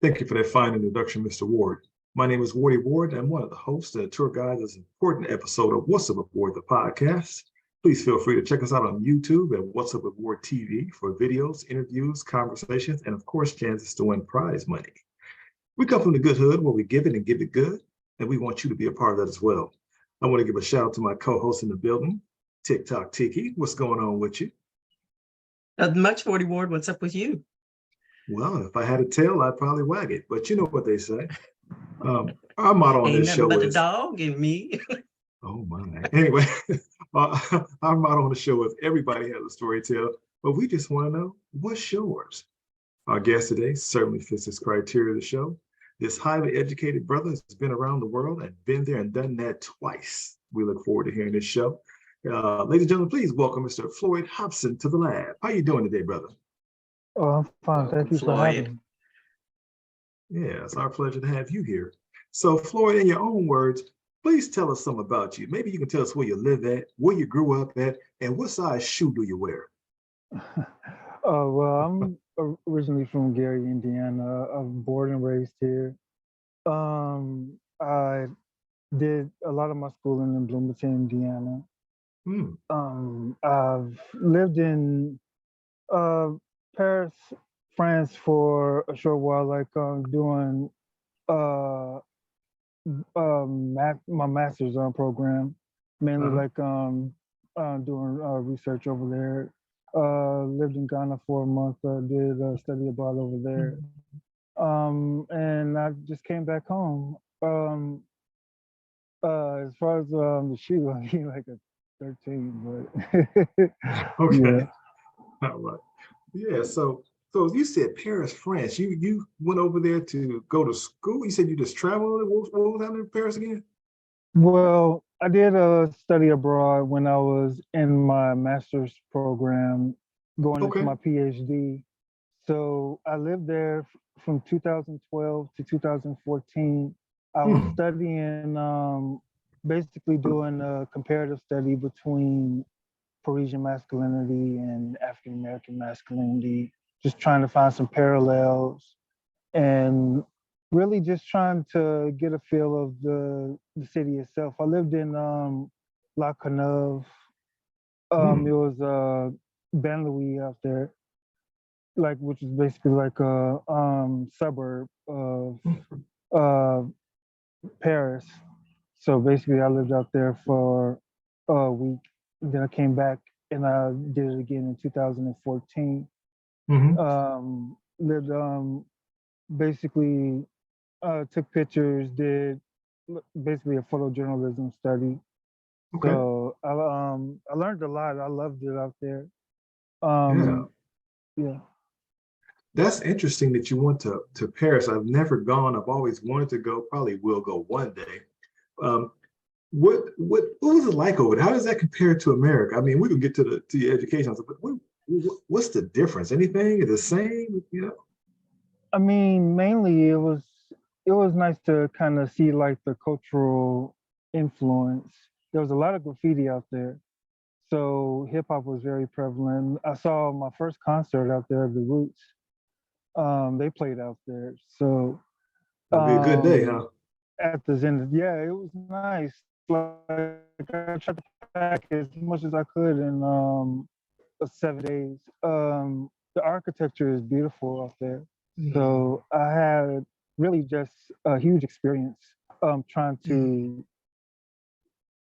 Thank you for that fine introduction, Mr. Ward. My name is Wardy Ward, and I'm one of the hosts and tour guides of this important episode of What's Up with Ward, the podcast. Please feel free to check us out on YouTube at What's Up with Ward TV for videos, interviews, conversations, and of course, chances to win prize money. We come from the good hood where we give it and give it good, and we want you to be a part of that as well. I want to give a shout out to my co-host in the building, TikTok Tiki. What's going on with you? Not much, Wardy Ward. What's up with you? Well, if I had a tail, I'd probably wag it, but you know what they say. Our motto on this show but is the dog and me. Oh my. Anyway, our motto on the show is everybody has a story to tell, but we just want to know what's yours. Our guest today certainly fits this criteria of the show. This highly educated brother has been around the world and been there and done that twice. We look forward to hearing this show. Ladies and gentlemen, please welcome Mr. Floyd Hobson to the lab. How you doing today, brother? Oh, I'm fine. Thank you for having me. Yeah, it's our pleasure to have you here. So, Floyd, in your own words, please tell us something about you. Maybe you can tell us where you live at, where you grew up at, and what size shoe do you wear? Well, I'm originally from Gary, Indiana. I'm born and raised here. I did a lot of my schooling in Bloomington, Indiana. I've lived in Paris, France for a short while, like doing my master's program, mainly like doing research over there. Lived in Ghana for a month, did a study abroad over there. And I just came back home. As far as the shoe, I mean like a 13, but okay. Yeah. All right. Yeah, so you said Paris, France. You went over there to go to school. You said you just traveled. What was happening in Paris again? Well, I did a study abroad when I was in my master's program, going into my PhD. So I lived there from 2012 to 2014. I was studying, basically doing a comparative study between Parisian masculinity and African American masculinity, just trying to find some parallels and really just trying to get a feel of the city itself. I lived in La Cazeneuve. It was Ben Louis out there, which is basically like a suburb of Paris. So basically, I lived out there for a week. Then I came back and I did it again in 2014. Lived basically took pictures, did basically a photojournalism study. So I learned a lot. I loved it out there. Yeah. That's interesting that you went to Paris. I've never gone. I've always wanted to go. Probably will go one day. What was it like over there? How does that compare to America? I mean, we can get to your education, but what's the difference? Anything the same? You know? I mean, mainly it was nice to kind of see like the cultural influence. There was a lot of graffiti out there, so hip hop was very prevalent. I saw my first concert out there, The Roots. They played out there, so it'll be a good day, huh? At the end, yeah, it was nice. Like I tried to pack as much as I could in 7 days. The architecture is beautiful out there. So I had really just a huge experience trying to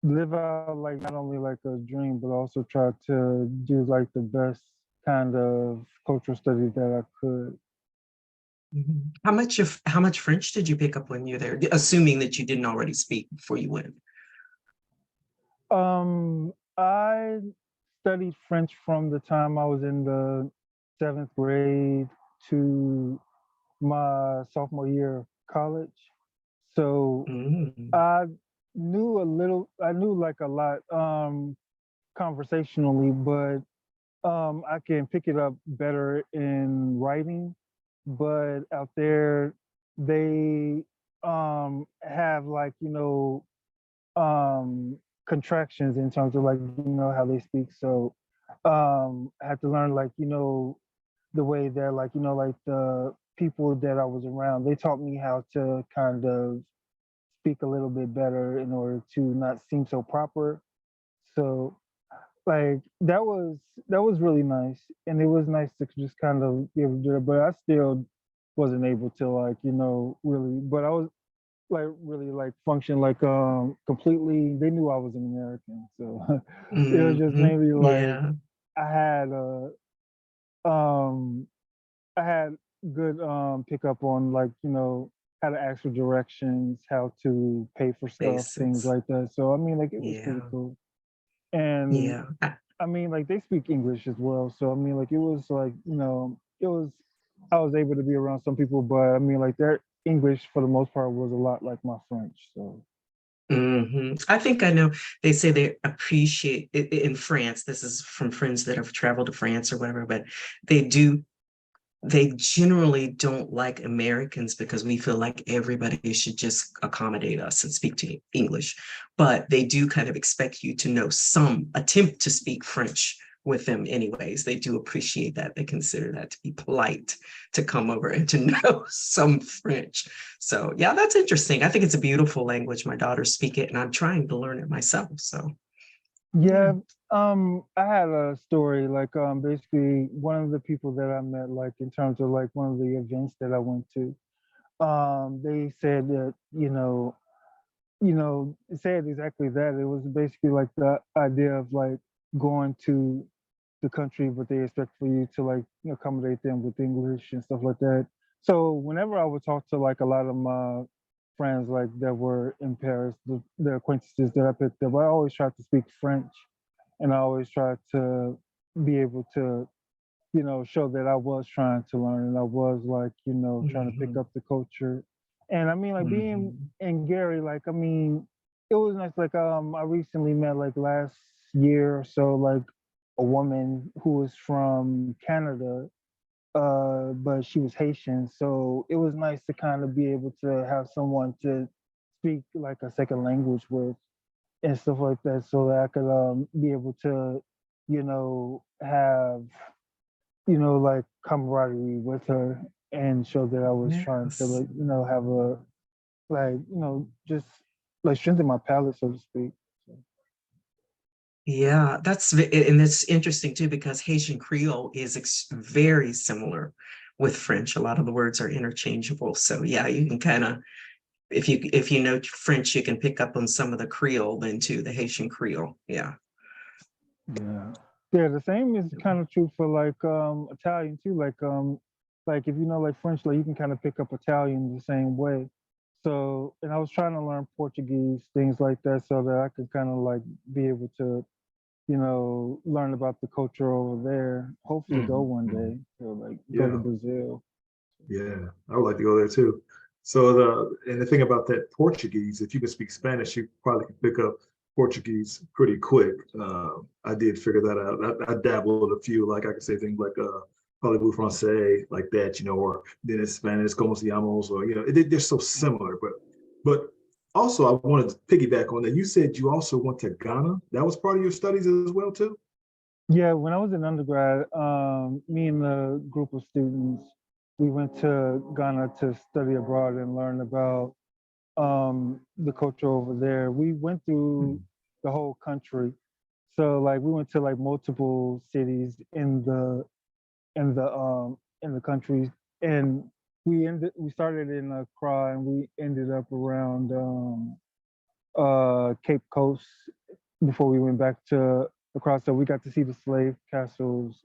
live out like not only like a dream, but also try to do like the best kind of cultural study that I could. How much French did you pick up when you were there, assuming that you didn't already speak before you went? I studied French from the time I was in the 7th grade to my sophomore year of college. So I knew like a lot conversationally, but I can pick it up better in writing. But out there, they have like, contractions in terms of like, how they speak. So I had to learn like, the way that like, like the people that I was around, they taught me how to kind of speak a little bit better in order to not seem so proper. So like that was really nice, and it was nice to just kind of be able to do it. But I still wasn't able to like really. But I was like really like function like completely. They knew I was an American, so it was just Mhm. maybe like Yeah. I had um I had good pickup on like how to ask for directions, how to pay for stuff, things Basics. like that. So I mean like it was pretty Yeah. cool. And Yeah. I mean like they speak English as well. So I mean like it was like, it was I was able to be around some people, but I mean like their English for the most part was a lot like my French. So I think I know they say they appreciate it in France. This is from friends that have traveled to France or whatever, but they do, they generally don't like Americans because we feel like everybody should just accommodate us and speak to English. But they do kind of expect you to know some, attempt to speak French with them anyways. They do appreciate that. They consider that to be polite to come over and to know some French. So yeah, that's interesting. I think it's a beautiful language. My daughters speak it and I'm trying to learn it myself. So yeah. yeah, I had a story like basically one of the people that I met like in terms of like one of the events that I went to, they said that, it said exactly that. It was basically like the idea of like going to the country, but they expect for you to like accommodate them with English and stuff like that. So whenever I would talk to like a lot of my friends like that were in Paris, the acquaintances that I picked up, I always tried to speak French, and I always tried to be able to show that I was trying to learn and I was like, trying to pick Mhm. up the culture. And I mean, like being Mhm. in Gary, like, I mean, it was nice. Like, I recently met like last year or so, like a woman who was from Canada, but she was Haitian. So it was nice to kind of be able to have someone to speak like a second language with and stuff like that so that I could be able to, have like camaraderie with her and show that I was trying to Yes. like, have a like, just like strengthen my palate, so to speak. So, Yeah, and it's interesting too because Haitian Creole is very similar with French. A lot of the words are interchangeable. So yeah, you can kind of, if you know French, you can pick up on some of the Creole then too, the Haitian Creole. Yeah. yeah. Yeah, the same is kind of true for like Italian too. Like if you know like French, like you can kind of pick up Italian the same way. So and I was trying to learn Portuguese, things like that, so that I could kind of like be able to learn about the culture over there. Hopefully go Mhm, one mhm. day to like go to Yeah, Brazil. yeah, I would like to go there too. So the thing about that Portuguese, if you can speak Spanish, you probably can pick up Portuguese pretty quick. I did figure that out. I dabbled a few, like I could say things like parlez-vous français, like that, or then in Spanish, como se llamos, or they're so similar. But also I wanted to piggyback on that. You said you also went to Ghana. That was part of your studies as well too. Yeah, when I was in undergrad, me and a group of students, we went to Ghana to study abroad and learn about the culture over there. We went through Mhm. the whole country. So like we went to like multiple cities in the country, and we started in Accra and we ended up around Cape Coast before we went back to across. So we got to see the slave castles,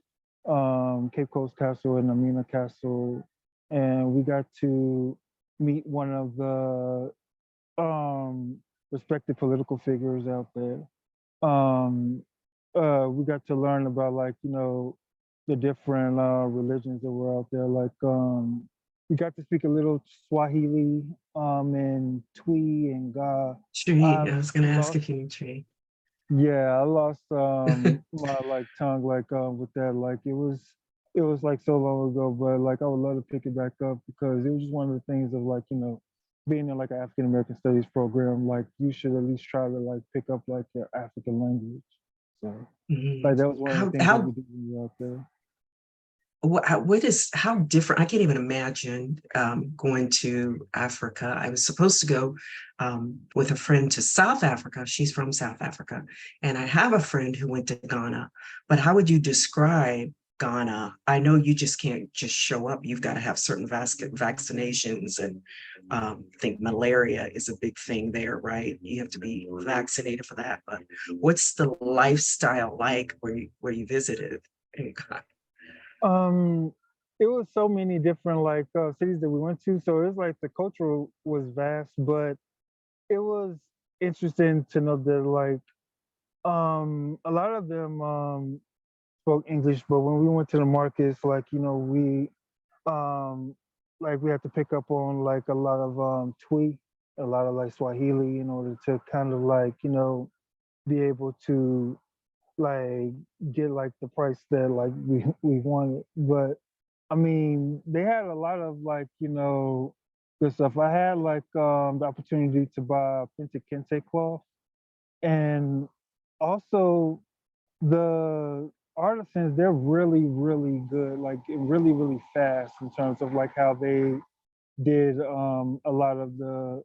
Cape Coast Castle and Amina Castle, and we got to meet one of the respected political figures out there. Um, we got to learn about like the different religions that were out there. Like we got to speak a little Swahili and Twi and Ga. Tree. I I was gonna ask lost if you knew tree. yeah, I lost my like tongue like with that. Like it was like so long ago, but like I would love to pick it back up because it was just one of the things of like, being in like an African American studies program, like you should at least try to like pick up like your African language. So like Mhm. that was one of the things that we How did when we were out there. how different? I can't even imagine going to Africa. I was supposed to go with a friend to South Africa. She's from South Africa. And I have a friend who went to Ghana. But how would you describe Ghana? I know you just can't just show up. You've got to have certain vaccinations. And I think malaria is a big thing there, right? You have to be vaccinated for that. But what's the lifestyle like where you visited in Ghana? Um, it was so many different like cities that we went to. So it was like the culture was vast, but it was interesting to know that like a lot of them spoke English, but when we went to the markets, like we um like we had to pick up on like a lot of Twi, a lot of like Swahili in order to kind of like be able to like get like the price that like we wanted. But I mean, they had a lot of like good stuff. I had like the opportunity to buy authentic kente cloth, and also the artisans, they're really really good, like really really fast in terms of like how they did a lot of the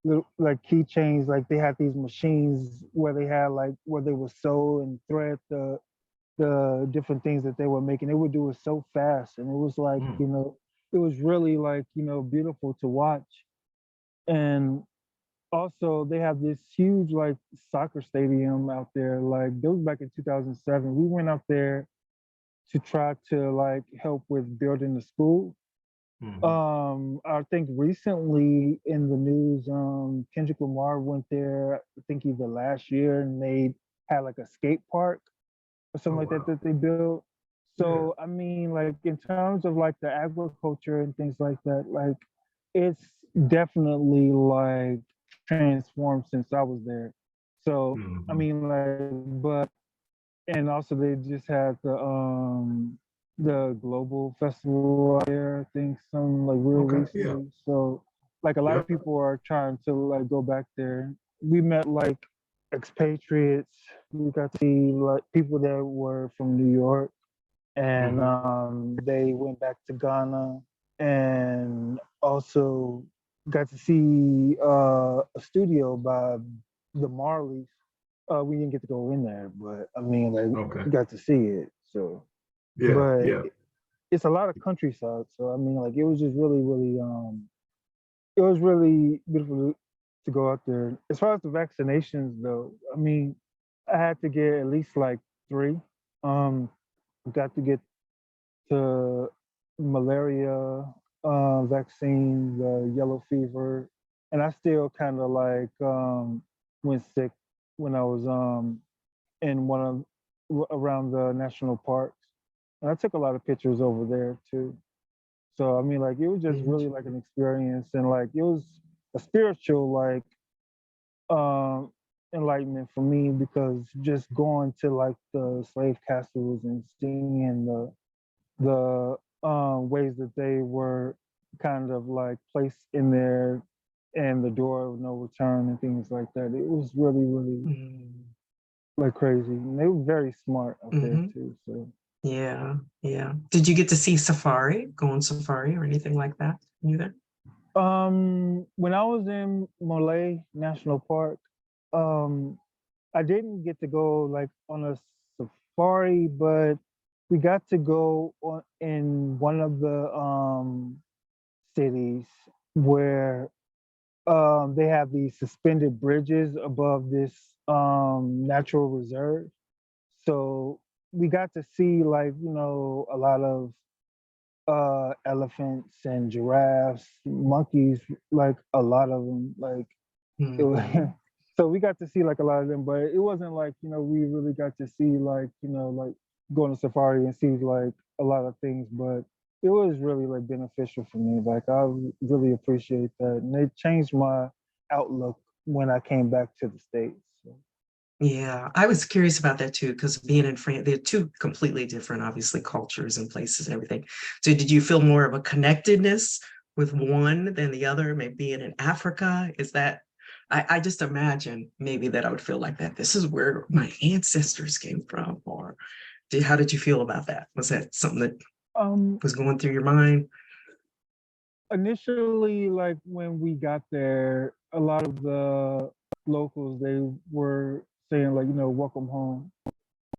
little like keychains. Like they had these machines where they had like where they would sew and thread the different things that they were making. They would do it so fast, and it was like it was really like beautiful to watch. And also they have this huge like soccer stadium out there. Like that was back in 2007. We went out there to try to like help with building the school. I think recently in the news, Kendrick Lamar went there, I think either last year, and they had like a skate park or something like that that they built. So I mean, like in terms of like the agriculture and things like that, like it's definitely like transformed since I was there. So I mean, like, but and also they just had the global festival out there, I think some like real recently. So like a lot of people are trying to like go back there. We met like expatriates. We got to see like people that were from New York, and they went back to Ghana, and also got to see a studio by the Marleys. We didn't get to go in there, but I mean, like, we got to see it. So, but it's a lot of countryside. So, I mean, like, it was just really, really, it was really beautiful to go out there. As far as the vaccinations, though, I mean, I had to get at least like 3. Got to get the malaria vaccine, the yellow fever, and I still kind of like went sick when I was in one of around the national parks, and I took a lot of pictures over there too. So I mean, like it was just really like an experience, and like it was a spiritual like um enlightenment for me, because just going to like the slave castles and seeing the ways that they were kind of like placed in there, and the door of no return and things like that. It was really, really like crazy. And they were very smart out there too. So yeah. Did you get to see safari, go on safari or anything like that either? when I was in Malay National Park, um, I didn't get to go like on a safari, but we got to go on in one of the cities where they have these suspended bridges above this natural reserve. So we got to see like a lot of elephants and giraffes, monkeys, like a lot of them. Like it was, so we got to see like a lot of them, but it wasn't like we really got to see like like go on a safari and see like a lot of things. But it was really like beneficial for me. Like I really appreciate that, and it changed my outlook when I came back to the States. So. Yeah, I was curious about that too, because being in France, they're two completely different, obviously, cultures and places and everything. So did you feel more of a connectedness with one than the other? Maybe being in Africa, is that, I just imagine maybe that I would feel like that. This is where my ancestors came from, or how did you feel about that? Was that something that was going through your mind? Initially, like when we got there, a lot of the locals, they were saying like, welcome home.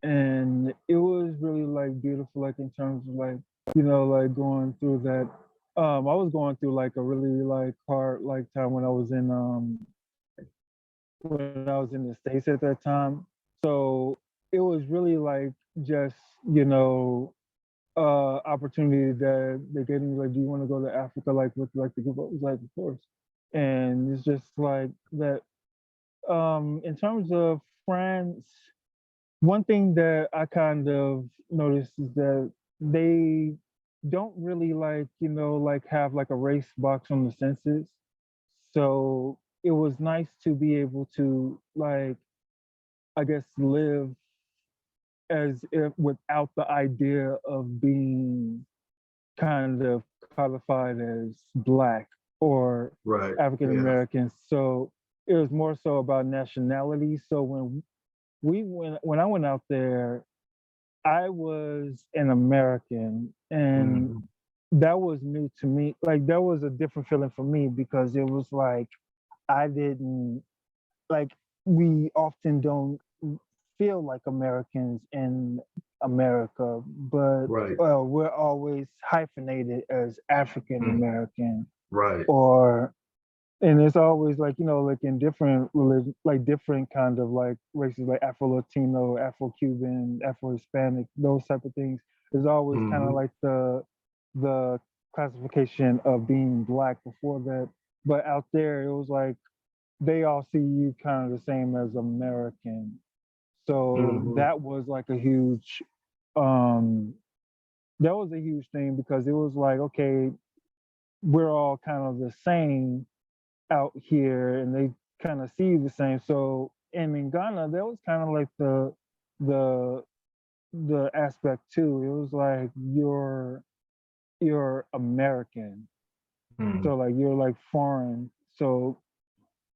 And it was really like beautiful, like in terms of like, like going through that. I was going through like a really like hard like time when I was in the States at that time. So it was really like just, opportunity that they gave me, like, do you want to go to Africa like with like the group? I was like, of course. And it's just like that. In terms of France, one thing that I kind of noticed is that they don't really like, like have like a race box on the census. So it was nice to be able to like, I guess, live as if without the idea of being kind of codified as Black or Right. African Yeah. American. So it was more so about nationality. So when I went out there, I was an American, and Mhm. that was new to me. Like that was a different feeling for me because it was like I didn't like we often don't feel like Americans in America, but Right. we're always hyphenated as African Mm. American Right. or and it's always like like in different religion, like different kind of like races, like Afro Latino, Afro Cuban, Afro Hispanic, those type of things. There's always kind of Mhm. like the classification of being Black before that, but out there it was like they all see you kind of the same as American. So Mhm. um that was a huge thing because it was like, okay, we're all kind of the same out here and they kind of see the same. So and in Ghana, that was kind of like the the aspect too. It was like you're American. Mhm. So like you're like foreign. So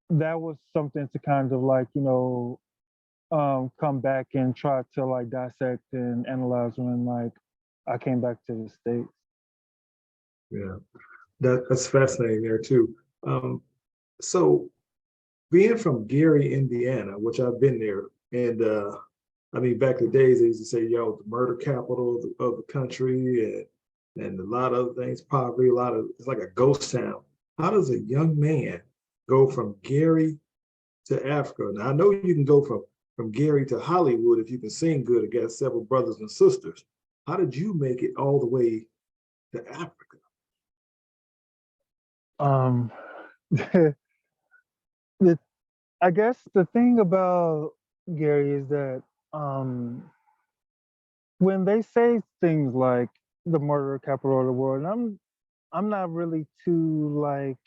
that was something to kind of like, come back and try to like dissect and analyze when like I came back to the States. Yeah. That's fascinating there too. Um, so being from Gary, Indiana, which I've been there, and I mean, back in the days, they used to say, yo, the murder capital of the country and a lot of other things, poverty, it's like a ghost town. How does a young man go from Gary to Africa? Now, I know you can go from Gary to Hollywood if you can sing good and got several brothers and sisters. How did you make it all the way to Africa? Um, the, I guess the thing about Gary is that when they say things like the murder capital of the world, and I'm not really too like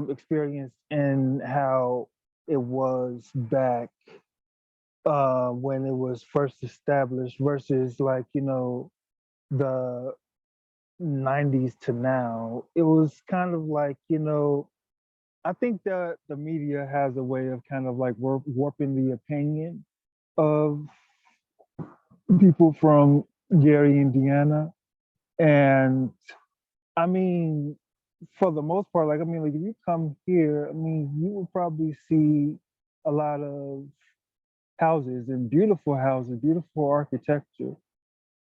experienced in how it was back when it was first established versus like the 90s to now. It was kind of like I think that the media has a way of kind of like warping the opinion of people from Gary, Indiana. And I mean, for the most part, like, I mean, like, if you come here, I mean, you will probably see a lot of houses and beautiful architecture.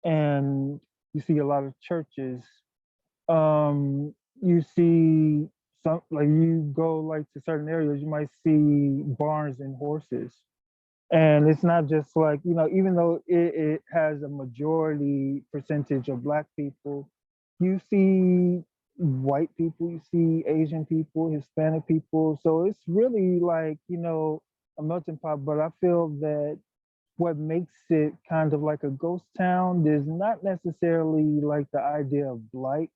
And you see a lot of churches. You see some, like, you go like to certain areas, you might see barns and horses. And it's not just like, even though it has a majority percentage of Black people, you see white people, you see Asian people, Hispanic people. So it's really like, a melting pot. But I feel that what makes it kind of like a ghost town is not necessarily like the idea of blight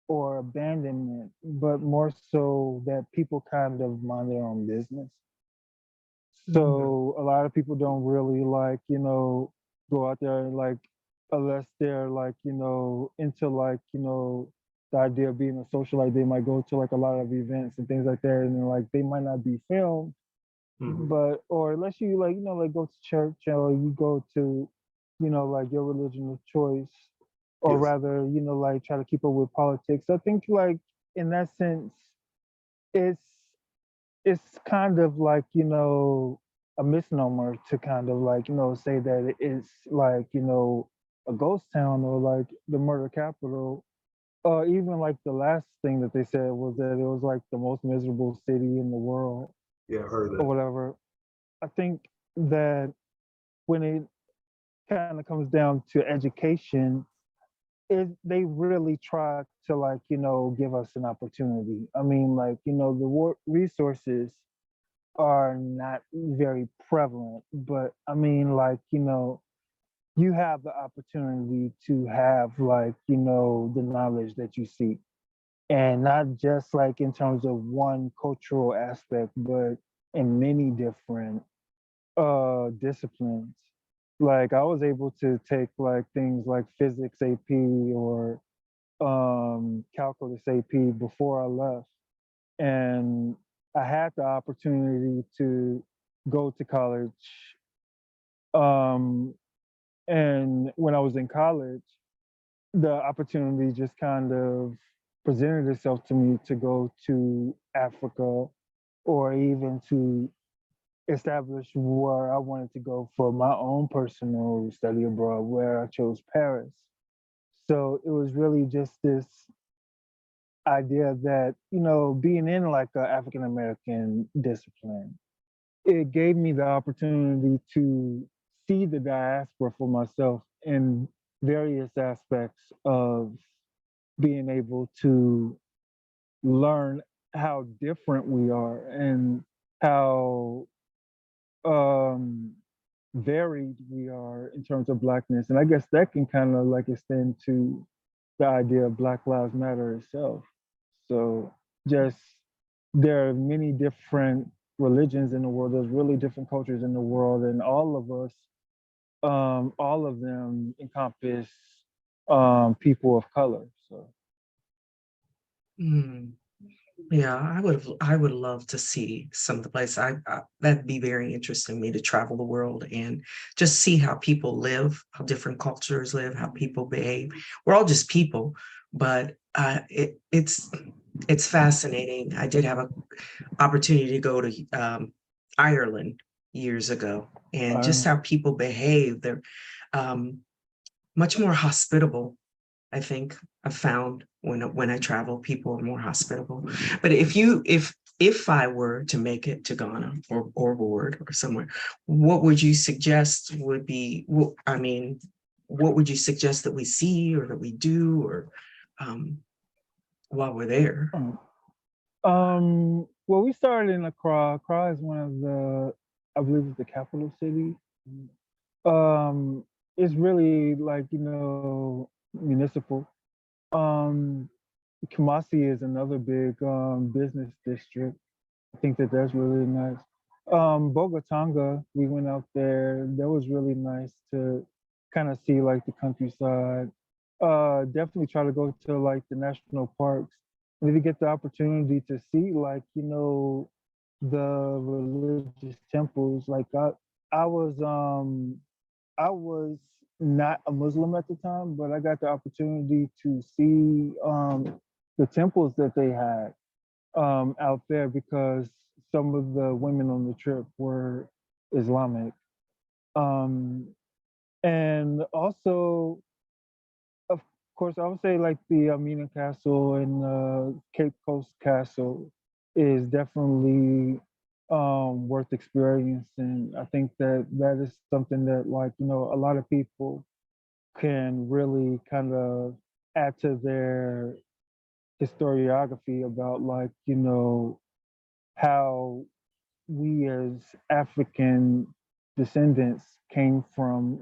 or abandonment, but more so that people kind of mind their own business. Mhm. So a lot of people don't really like, go out there and like, unless they're like, into like, the idea of being a socialite, they might go to like a lot of events and things like that. And then like, they might not be filmed, Mhm. but, or unless you like, like go to church or you go to, like your religion of choice. or Yes. rather, like try to keep up with politics. I think like in that sense, it's it's kind of like, a misnomer to kind of like, say that it's like, a ghost town or like the murder capital. Even like the last thing that they said was that it was like the most miserable city in the world Yeah, I heard or that. whatever. I think that when it kind of comes down to education, they really try to like, give us an opportunity. I mean, like, the resources are not very prevalent, but I mean, like, you have the opportunity to have like, the knowledge that you seek. And not just like in terms of one cultural aspect, but in many different disciplines. Like I was able to take like things like physics AP or calculus AP before I left. And I had the opportunity to go to college. Um, and when I was in college, the opportunity just kind of presented itself to me to go to Africa or even to establish where I wanted to go for my own personal study abroad, where I chose Paris. So it was really just this idea that, being in like an African American discipline, it gave me the opportunity to see the diaspora for myself in various aspects of being able to learn how different we are and how um, varied we are in terms of blackness. And I guess that can kind of like extend to the idea of Black Lives Matter itself. So just there are many different religions in the world. There's really different cultures in the world, and all of us, all of them encompass people of color. So Mm. Yeah, I would love to see some of the places. That'd be very interesting to me to travel the world and just see how people live, how different cultures live, how people behave. We're all just people, but it's fascinating. I did have an opportunity to go to Ireland years ago, and just Ireland. how people behave. They're um, much more hospitable. I think I've found when I travel, people are more hospitable. But if I were to make it to Ghana or Ward or somewhere, what would you suggest would be? I mean, what would you suggest that we see or that we do or um, while we're there? Well, we started in Accra. Accra is one of the, I believe it's the capital city. Um, it's really like, municipal. Um, Kumasi is another big business district. I think that that's really nice. Bogotanga, we went out there. That was really nice to kind of see like the countryside. Definitely try to go to like the national parks. And if you get the opportunity to see like, the religious temples, like I was I was not a Muslim at the time, but I got the opportunity to see the temples that they had out there because some of the women on the trip were Islamic. Um, and also, of course, I would say like the Amina Castle and Cape Coast Castle is definitely worth experiencing. I think that that is something that like, a lot of people can really kind of add to their historiography about like, how we as African descendants came from,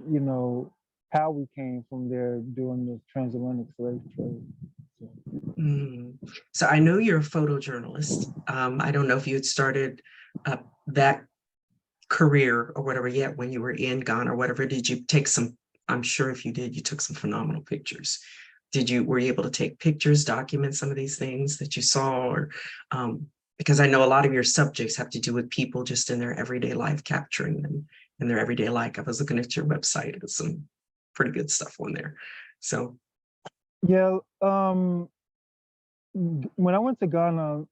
how we came from there during the transatlantic slave trade. So, Mm. So I know you're a photojournalist. I don't know if you had started that career or whatever yet when you were in Ghana or whatever. Did you take some? I'm sure if you did, you took some phenomenal pictures. Were you able to take pictures, document some of these things that you saw, or because I know a lot of your subjects have to do with people just in their everyday life, capturing them in their everyday life. I was looking at your website, there's some pretty good stuff on there. So Yeah, when I went to Ghana,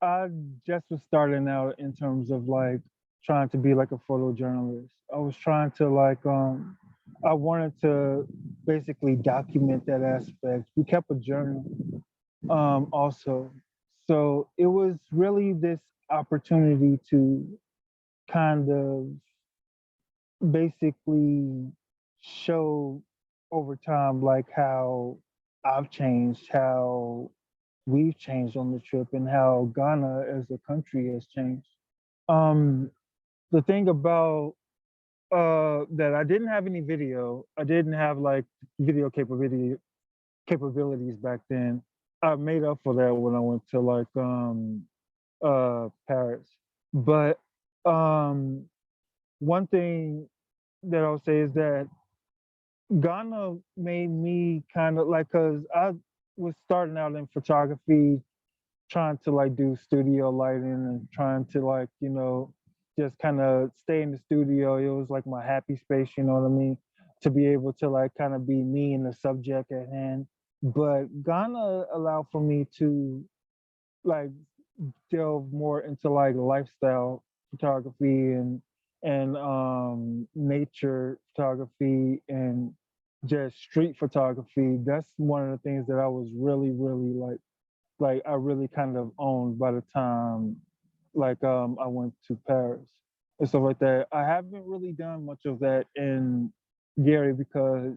I just was starting out in terms of like trying to be like a photojournalist. I was trying to like I wanted to basically document that aspect. We kept a journal also. So it was really this opportunity to kind of basically show over time like how I've changed, how we've changed on the trip, and how Ghana as a country has changed. Um, the thing about that I didn't have any video, I didn't have like video capabilities back then. I made up for that when I went to like Paris. But um one thing that I'll say is that Ghana made me kind of like, cause I was starting out in photography, trying to like do studio lighting and trying to like, just kind of stay in the studio. It was like my happy space, you know what I mean? To be able to like kind of be me and the subject at hand. But Ghana allowed for me to like delve more into like lifestyle photography and nature photography and just street photography. That's one of the things that I was really, really like I really kind of owned by the time like I went to Paris and stuff like that. I haven't really done much of that in Gary because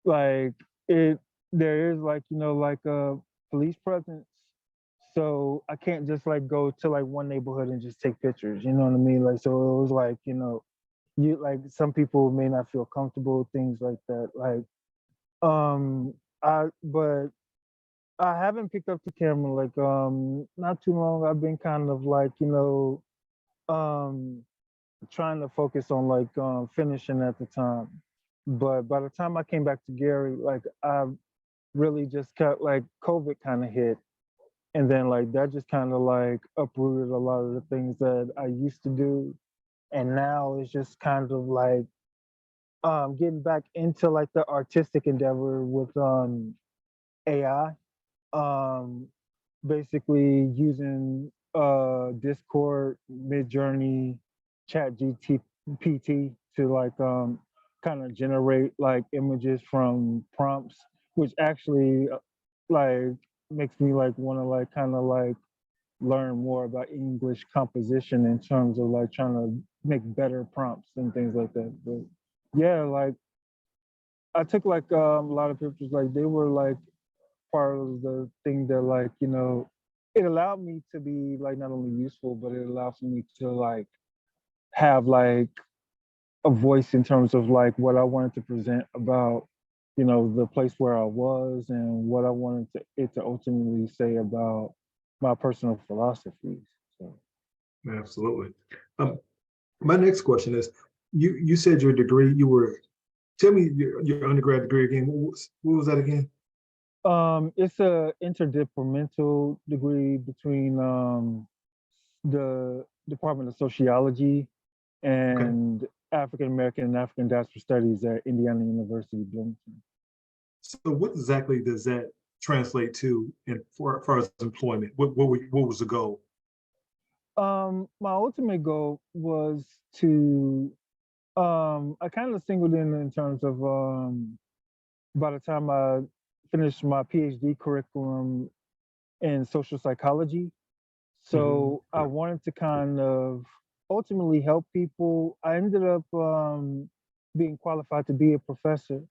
like it there is like like a police presence, so I can't just like go to like one neighborhood and just take pictures, you know what I mean? Like so it was like you like some people may not feel comfortable, things like that. Like but I haven't picked up the camera like not too long. I've been kind of like um trying to focus on like finishing at the time. But by the time I came back to Gary, like I really just got like COVID kind of hit. And then like that just kind of like uprooted a lot of the things that I used to do. And now it's just kind of like getting back into like the artistic endeavor with AI. Um basically using Discord, Midjourney, Chat GPT to like kind of generate like images from prompts, which actually like makes me like want to like kind of like learn more about English composition in terms of like trying to make better prompts and things like that. But yeah, like I took like a lot of pictures, like they were like part of the thing that like it allowed me to be like not only useful but it allows me to like have like a voice in terms of like what I wanted to present about the place where I was and what I wanted it to ultimately say about my personal philosophies. So Absolutely. Um, my next question is, you said your degree, tell me your undergrad degree again. What was that again? it's a interdepartmental degree between the Department of Sociology Okay. and African American and African Diaspora Studies at Indiana University, Bloomington. So what exactly does that translate to for far as employment? What was the goal? My ultimate goal was to I kind of singled in terms of by the time I finished my PhD curriculum in social psychology. Hmm. So I wanted to kind of ultimately help people. I ended up being qualified to be a professor. Okay.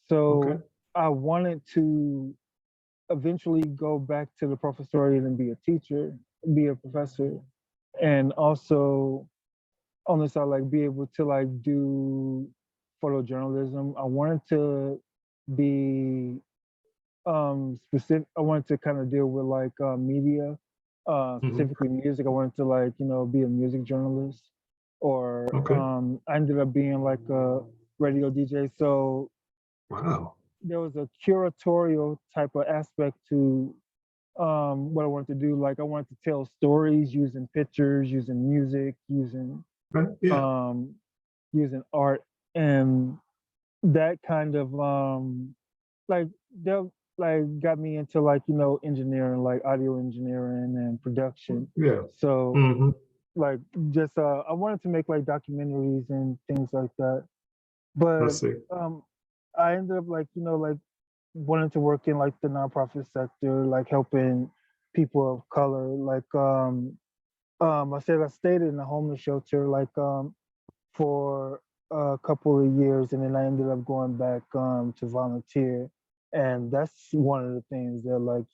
So I wanted to eventually go back to the professoriate and be a teacher, be a professor, and also on the side like be able to like do photojournalism. I wanted to be specific. I wanted to kind of deal with like media, Hmm. specifically music. I wanted to like be a music journalist, or Okay. I ended up being like a radio DJ. So Wow. there was a curatorial type of aspect to what I wanted to do. Like I wanted to tell stories using pictures, using music, Okay. Yeah. um, using art, and that kind of like they'll like got me into like engineering, like audio engineering and production. Yeah. So Hmm. like just I wanted to make like documentaries and things like that. I But see. um I ended up like like wanting to work in like the nonprofit sector, like helping people of color. Like I said I stayed in a homeless shelter like for a couple of years, and then I ended up going back to volunteer. And that's one of the things that like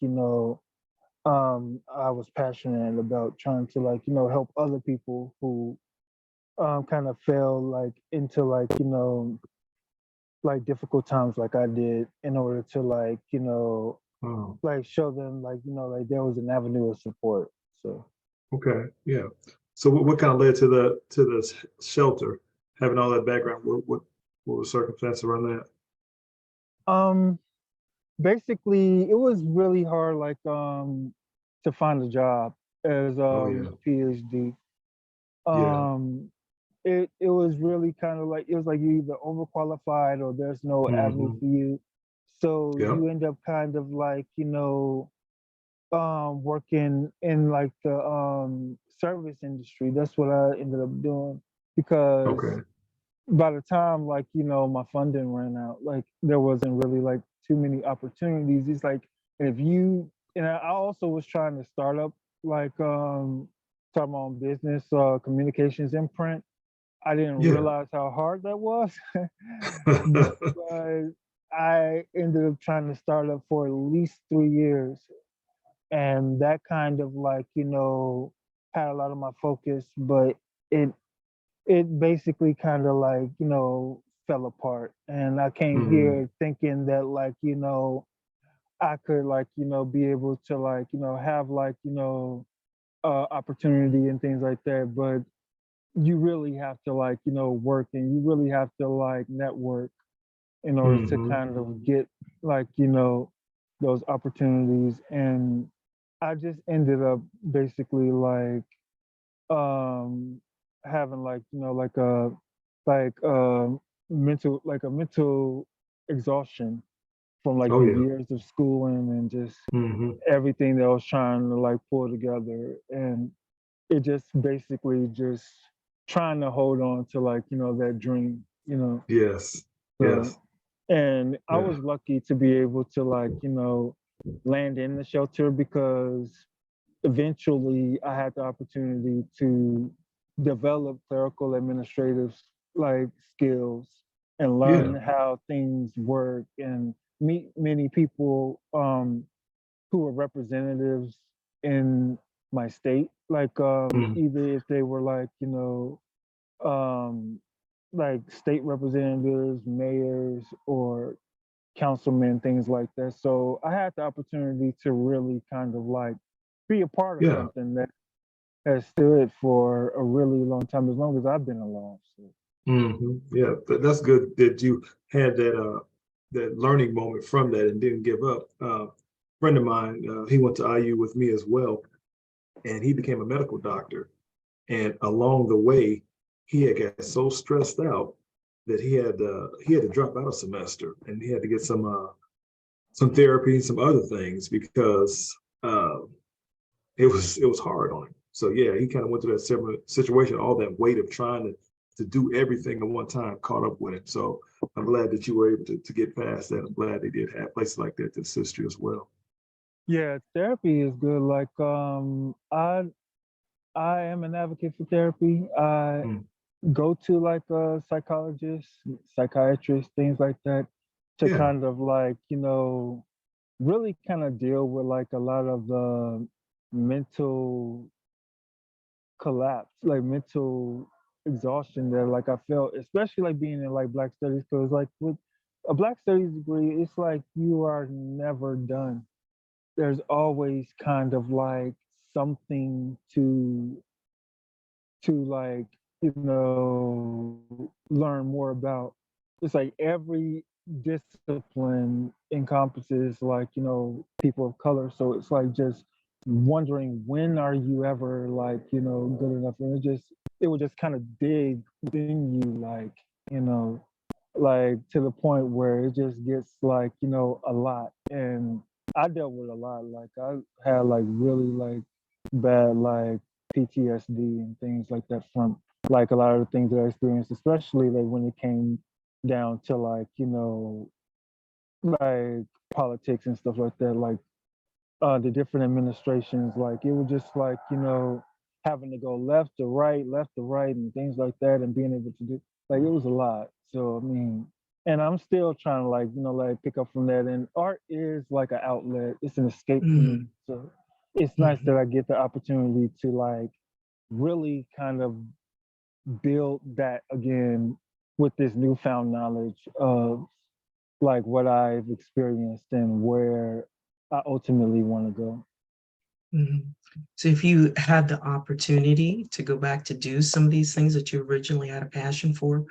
I was passionate about, trying to like help other people who kind of fell like into like like difficult times like I did, in order to like Oh, like show them like like there was an avenue of support. So okay. Yeah. So what kind of led to the shelter? Having all that background, what was the circumstance around that? um basically it was really hard like to find a job as Oh yeah. a PhD. Yeah. um it was really kind of like, it was like you either overqualified or there's no avenue Hmm. for you. So Yeah. you end up kind of like working in like the service industry. That's what I ended up doing, because Okay. by the time like my funding ran out, like there wasn't really like too many opportunities. It's like, if you, and I also was trying to start up like start my own business, communications in print. I didn't Yeah. realize how hard that was. But I ended up trying to start up for at least 3 years, and that kind of like had a lot of my focus. But it it basically kind of like fell apart, and I came Hmm. here thinking that like I could like be able to like have like opportunity and things like that. But you really have to like work, and you really have to like network in order to Hmm. kind of get like those opportunities. And I just ended up basically like um having like like mental, like a mental exhaustion from like Oh the yeah. years of schooling and just Hmm. everything that I was trying to like pull together. And it just basically just trying to hold on to like that dream. Yes. So, Yes. and I Yeah. was lucky to be able to like land in the shelter, because eventually I had the opportunity to develop clerical administrative like skills, and learn Yeah. how things work, and meet many people who were representatives in my state, like Mm. either if they were um like state representatives, mayors, or councilmen, things like that. So I had the opportunity to really kind of like be a part of Yeah. something that has stood for a really long time, as long as I've been alive. So Yeah. That's good that you had that learning moment from that and didn't give up. Friend of mine, he went to IU with me as well, and he became a medical doctor. And along the way, he had got so stressed out that he had to drop out a semester, and he had to get some therapy and some other things because uh, it was hard on him. So yeah, he kind of went through that similar situation. All that weight of trying to do everything at one time caught up with him. So I'm glad that you were able to get past that. I'm glad they did have places like that to assist you as well. yeah, therapy is good. Like I am an advocate for therapy. I Mm. go to like a psychologist, psychiatrist, things like that, to Yeah. kind of like really kind of deal with like a lot of the mental collapse, like mental exhaustion that like I felt, especially like being in like Black Studies, because like with a Black Studies degree, it's like you are never done. There's always kind of like something to like learn more about. It's like every discipline encompasses like people of color, so it's like just wondering, when are you ever like good enough. And it would just kind of dig within you, like you know like to the point where it just gets like, a lot. And I dealt with a lot. Like I had like really like bad like PTSD and things like that from like a lot of the things that I experienced, especially like when it came down to like, like politics and stuff like that. Like the different administrations, like it was just like, having to go left to right, and things like that, and being able to do like it was a lot. So I mean, and I'm still trying to like, like pick up from that. And art is like an outlet, it's an escape for me. Mhm, So it's nice that mhm, I get the opportunity to like really kind of build that again with this newfound knowledge of like what I've experienced and where I ultimately want to go. mhm. So if you had the opportunity to go back to do some of these things that you originally had a passion for,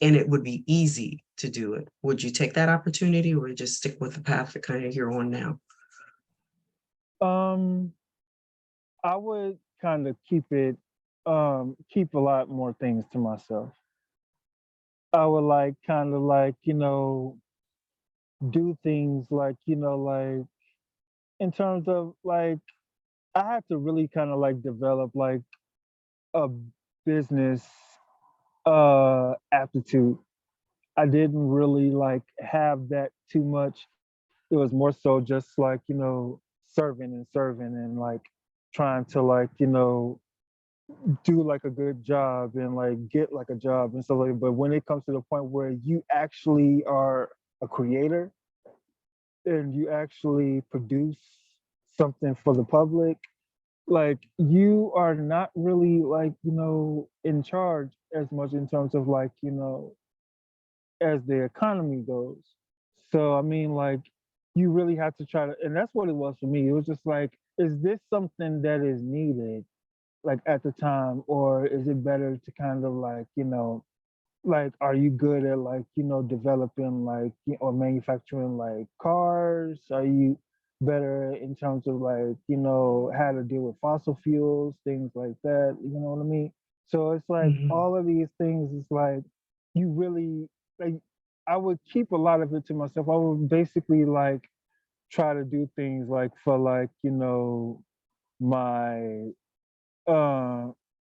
and it would be easy to do it, would you take that opportunity or just stick with the path that kind of you're on now? Um, I would kind of keep a lot more things to myself. I would like kind of like, do things like, like in terms of like, I had to really kind of like develop like a business aptitude. I didn't really like have that too much. It was more so just like, serving and like trying to like, do like a good job and like get like a job and stuff like that. But when it comes to the point where you actually are a creator and you actually produce something for the public, like you are not really like, in charge as much in terms of like, as the economy goes. So I mean, like you really have to try to, and that's what it was for me. It was just like, is this something that is needed, like at the time, or is it better to kind of like, like, are you good at like, developing like or manufacturing like cars? Are you better in terms of like, how to deal with fossil fuels, things like that? You know what I mean? So it's like Mhm, all of these things is like you really like I would keep a lot of it to myself. I would basically like try to do things like for like, my uh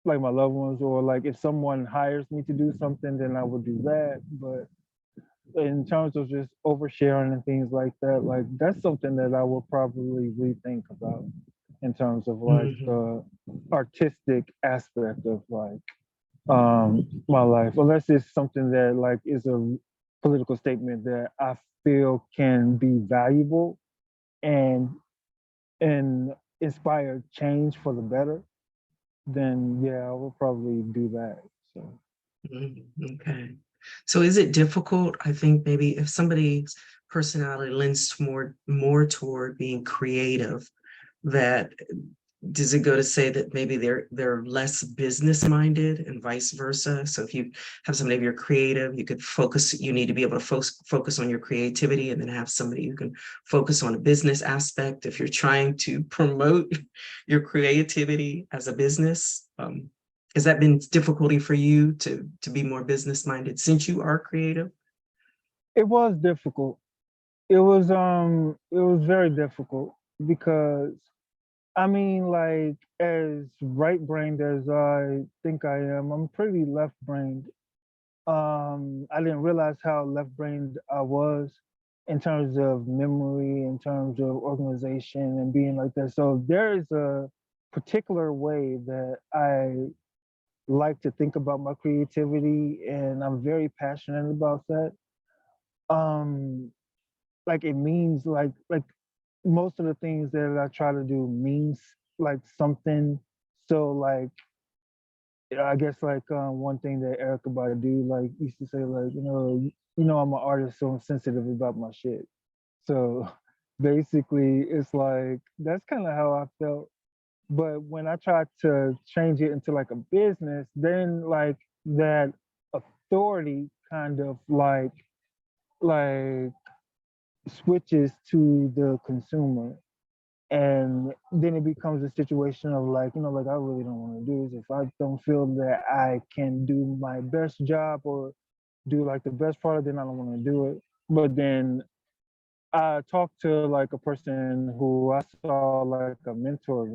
like my loved ones, or like if someone hires me to do something, then I would do that. But in terms of just oversharing and things like that, like that's something that I will probably rethink about in terms of like mhm, the artistic aspect of like my life, unless it's something that like is a political statement that I feel can be valuable and and inspire change for the better, then yeah, I will probably do that. So mhm. Okay. So is it difficult? I think maybe if somebody's personality lends more toward being creative, that does it go to say that maybe they're less business minded and vice versa? So if you have somebody, if you're creative, you could focus, you need to be able to focus on your creativity, and then have somebody who can focus on a business aspect if you're trying to promote your creativity as a business. Has that been difficulty for you to be more business minded since you are creative? it was difficult. It was very difficult because I mean, like as right brained as I think I am, I'm pretty left brained. I didn't realize how left brained I was in terms of memory, in terms of organization and being like that. So there is a particular way that I like to think about my creativity, and I'm very passionate about that. Um, like it means like most of the things that I try to do means like something. So like I guess like one thing that Erica Badu like used to say like I'm an artist, so I'm sensitive about my shit. So basically, it's like that's kind of how I felt. But when I tried to change it into like a business, then like that authority kind of like switches to the consumer. And then it becomes a situation of like, like I really don't want to do this. If I don't feel that I can do my best job or do like the best product, then I don't want to do it. But then I talked to like a person who I saw like a mentor,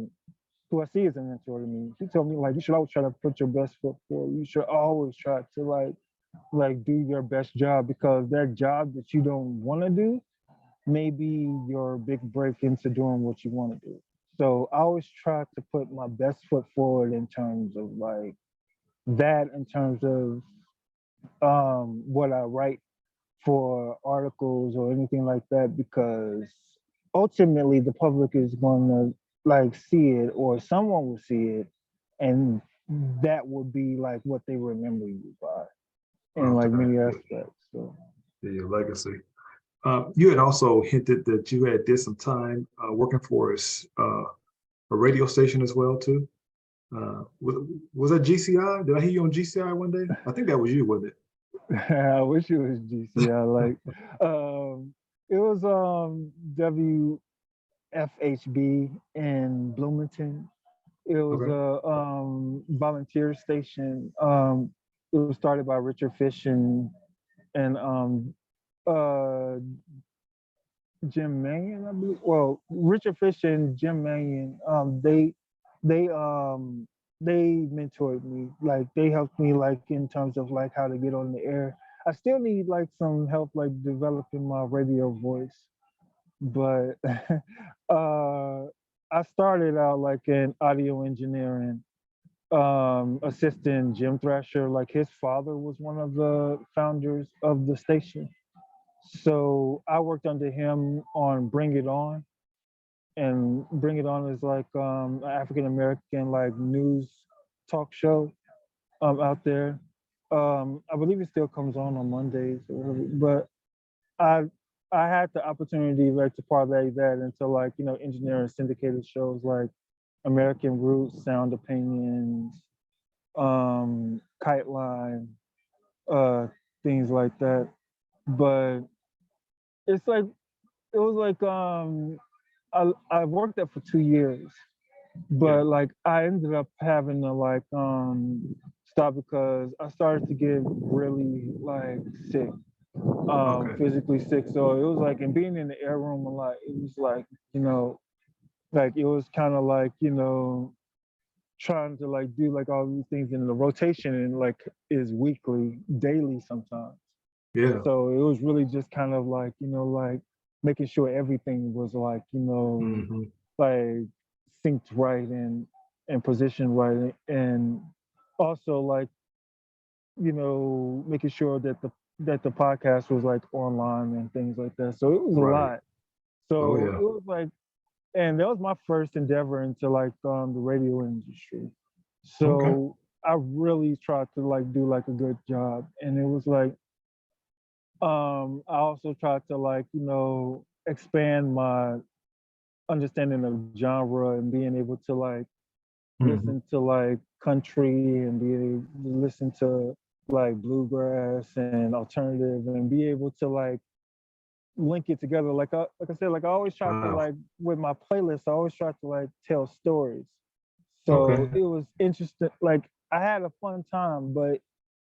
who I see as a mentor to me. He told me like you should always try to put your best foot forward. You should always try to like do your best job, because that job that you don't want to do may be your big break into doing what you want to do. So I always try to put my best foot forward in terms of like that, in terms of what I write for articles or anything like that, because ultimately the public is going to like see it, or someone will see it, and that will be like what they remember you by in like Okay. many aspects. So Yeah, your legacy. You had also hinted that you had did some time working for a radio station as well too. Was that GCI? Did I hear you on GCI one day? I think that was you, wasn't I wish it was GCI. Like, it was WFHB in Bloomington. It it? was Okay. a volunteer station. It was started by Richard Fish and uh, Jim Mannion, I believe. Well, Richard Fish and Jim Mannion, they they mentored me. Like they helped me like in terms of like how to get on the air. I still need like some help like developing my radio voice, but I started out like in audio engineering, assisting Jim Thrasher. Like his father was one of the founders of the station. So I worked under him on Bring It On, and Bring It On is like an African American like news talk show out there. I believe it still comes on Mondays, or whatever, but I I had the opportunity like to parlay that into like engineering syndicated shows like American Roots, Sound Opinions, Kite Line, uh, things like that. But it's like it was like I worked there for 2 years, Yeah. but like I ended up having to like stop because I started to get really like sick, Okay. physically sick. So it was like, and being in the air room a lot, it was like, like it was kind of like, trying to like do like all these things in the rotation, and like is weekly, daily sometimes. Yeah. So it was really just kind of like, like making sure everything was like, Hmm. like synced right and positioned right. And also like, making sure that the podcast was like online and things like that. So it was a Right. lot. Oh So yeah. it was like, and that was my first endeavor into like the radio industry. Okay. So I really tried to like do like a good job. And it was like I also tried to like, expand my understanding of genre and being able to like Hmm. listen to like country and be able to listen to like bluegrass and alternative and be able to like link it together. Like I said, like I always try to Wow. like with my playlist, I always try to like tell stories. So Okay. it was interesting. Like I had a fun time, but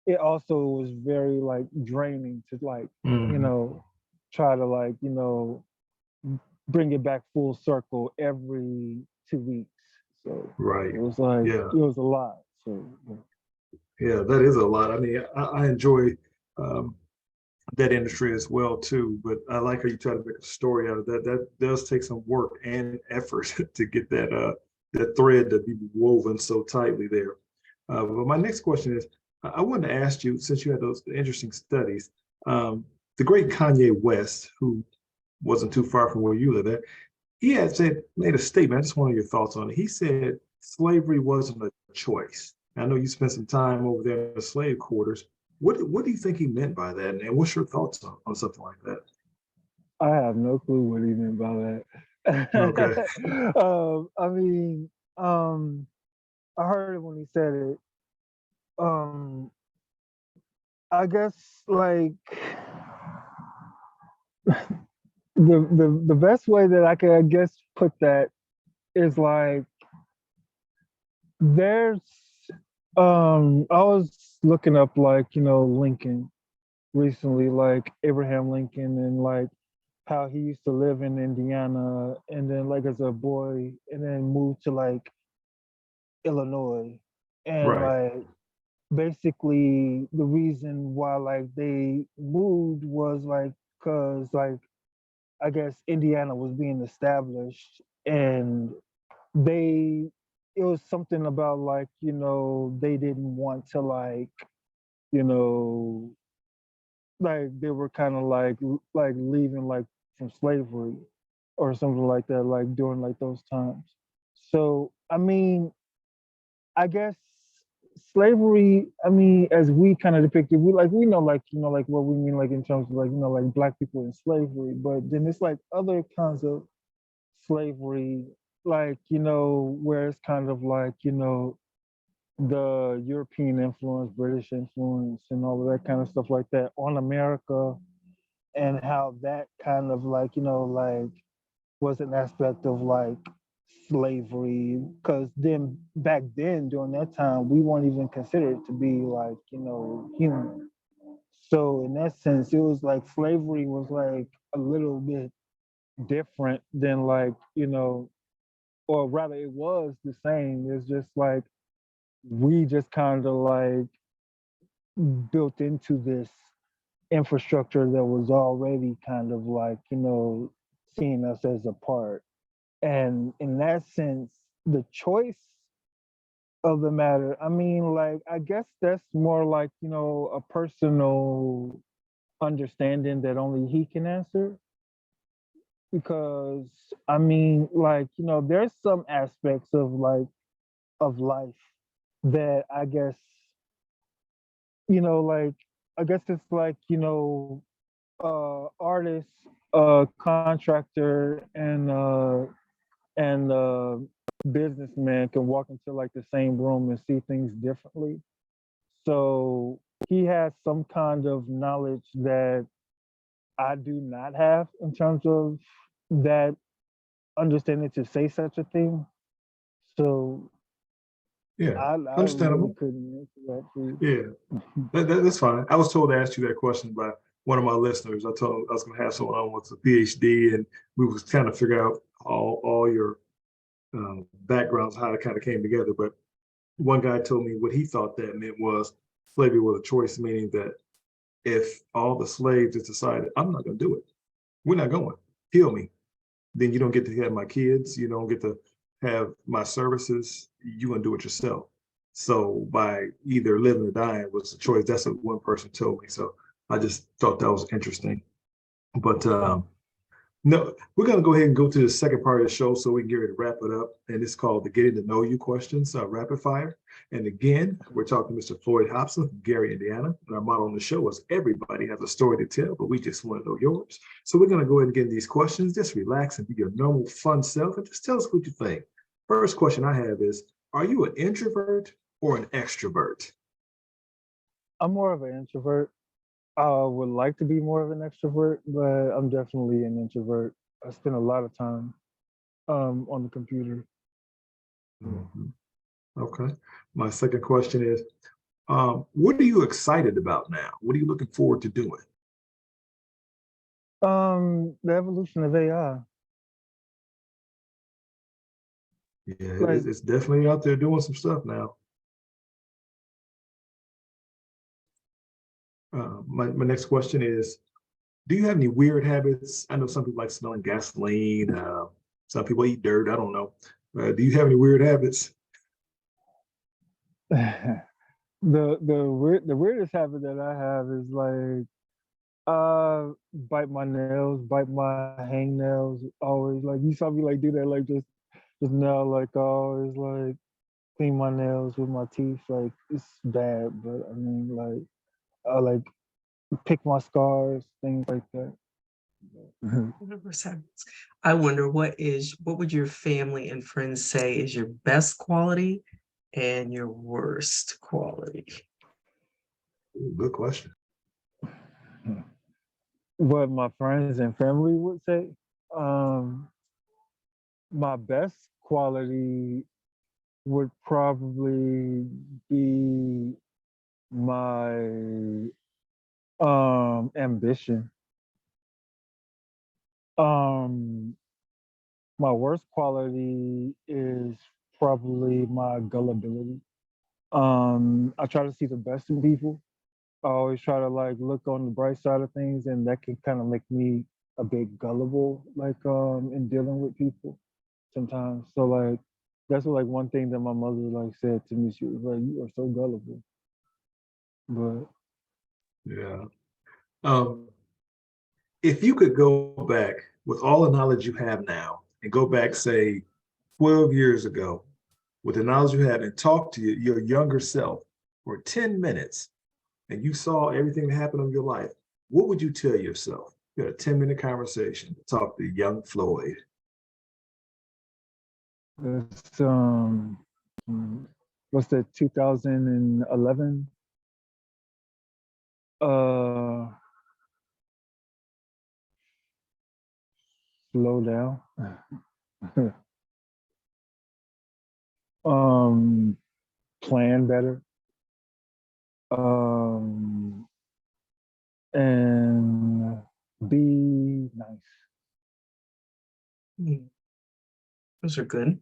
it also was very like draining to like, you Hmm. know, try to like, bring it back full circle every 2 weeks. So Right. it was like Yeah. it was a lot. So yeah. Yeah. That is a lot. I mean, I enjoy um, that industry as well too. But I like how you try to make a story out of that. That does take some work and effort to get that thread to be woven so tightly there. But my next question is, I wanted to ask you, since you had those interesting studies, the great Kanye West, who wasn't too far from where you live at, he had made a statement. I just wanted your thoughts on it. He said slavery wasn't a choice. I know you spent some time over there in the slave quarters. What do you think he meant by that? And what's your thoughts on something like that? I have no clue what he meant by Okay. that. I mean, I heard it when he said it. Um, I guess like the best way that I could, I guess, put that is like there's I was looking up like Lincoln, recently, like Abraham Lincoln and like how he used to live in Indiana and then like as a boy and then moved to like Illinois and Right. like basically the reason why like they moved was like because like I guess Indiana was being established and they it was something about like they didn't want to like you know like they were kind of like leaving like from slavery or something like that like during like those times. So I mean I guess slavery, I mean, as we kind of depicted, we know like, like what we mean like in terms of like, like black people in slavery, but then it's like other kinds of slavery, like, where it's kind of like, the European influence, British influence, and all of that kind of stuff like that on America, and how that kind of like, like was an aspect of like slavery because then back then during that time we weren't even considered to be like human, so in that sense it was like slavery was like a little bit different than like or rather it was the same. It's just like we just kind of like built into this infrastructure that was already kind of like seeing us as a part. And in that sense, the choice of the matter, I mean, like, I guess that's more like, a personal understanding that only he can answer. Because, I mean, like, there's some aspects of like, of life that I guess, like, I guess it's like, artist, contractor, and businessman can walk into like the same room and see things differently. So he has some kind of knowledge that I do not have in terms of that understanding to say such a thing. So Yeah. I really Understandable. couldn't answer that for you. Yeah. That's fine. I was told to ask you that question by one of my listeners. I told I was going to have someone on with a PhD, and we was trying to figure out all your backgrounds, how it kind of came together. But one guy told me what he thought that meant was slavery was a choice, meaning that if all the slaves just decided, I'm not going to do it, we're not going, kill me, then you don't get to have my kids, you don't get to have my services, you're going to do it yourself. So by either living or dying was the choice. That's what one person told me. So I just thought that was interesting. But no, we're going to go ahead and go to the second part of the show so we can get ready to wrap it up. And it's called the Getting to Know You questions, rapid fire. And again, we're talking to Mr. Floyd Hobson from Gary, Indiana. And our motto on the show is everybody has a story to tell, but we just want to know yours. So we're going to go ahead and get these questions. Just relax and be your normal, fun self and just tell us what you think. First question I have is, are you an introvert or an extrovert? I'm more of an introvert. I would like to be more of an extrovert, but I'm definitely an introvert. I spend a lot of time on the computer. Mhm. Okay. My second question is, what are you excited about now? What are you looking forward to doing? The evolution of AI. Yeah, Like, it's definitely out there doing some stuff now. My next question is, do you have any weird habits? I know some people like smelling gasoline. Some people eat dirt. I don't know. Do you have any weird habits? the weirdest habit that I have is like bite my nails, bite my hangnails. Always like you saw me like do that like just now like I always like clean my nails with my teeth. Like it's bad, but I mean like I like pick my scars, things like that. I wonder what would your family and friends say is your best quality and your worst quality? Ooh, good question. What my friends and family would say. Um, my best quality would probably be my Ambition. Um, my worst quality is probably my gullibility. I try to see the best in people. I always try to like look on the bright side of things, and that can kind of make me a bit gullible, like in dealing with people sometimes. So like that's what, like one thing that my mother like said to me. She was like, "You are so gullible." But Yeah. Um, if you could go back with all the knowledge you have now and go back, say, 12 years ago, with the knowledge you have and talk to your younger self for 10 minutes and you saw everything that happened in your life, what would you tell yourself? You had a 10-minute conversation to talk to young Floyd. it's what's that? 2011. Uh, slow down. um, plan better. Um, and be nice. Those are good.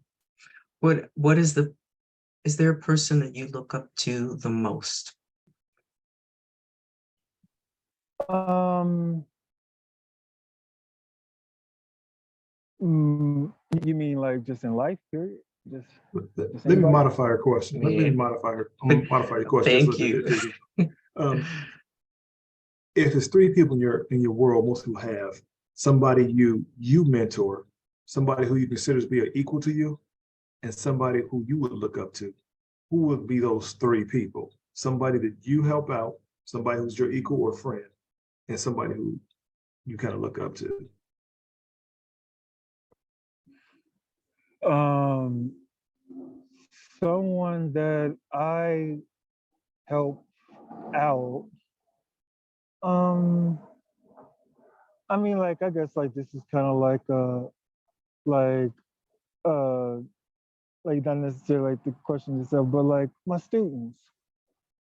Is there a person that you look up to the most? Um, you mean like just in life, period? Just Let me anybody? modify your question. Let me Yeah. modify your question just a Thank little you. bit. If it's three people in your world, most people have somebody you mentor, somebody who you consider to be an equal to you, and somebody who you would look up to. Who would be those three people? Somebody that you help out, somebody who's your equal or friend, and somebody who you kind of look up to. Um, someone that I help out. Um, I mean, like I guess like this is kind of like uh like not necessarily like the question itself, but like my students,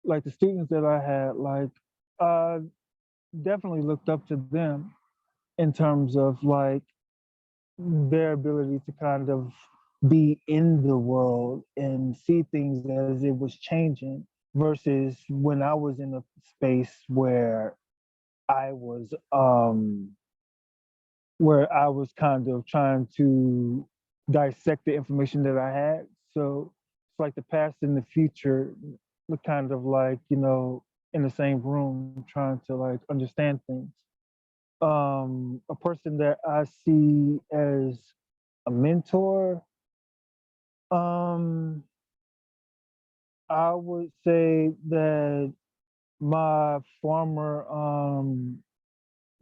like the students that I had, like uh definitely looked up to them in terms of like their ability to kind of be in the world and see things as it was changing versus when I was in a space I was um where I was kind of trying to dissect the information that I had. So it's like the past and the future look kind of like, in the same room trying to like understand things. A person that I see as a mentor, um, I would say that my former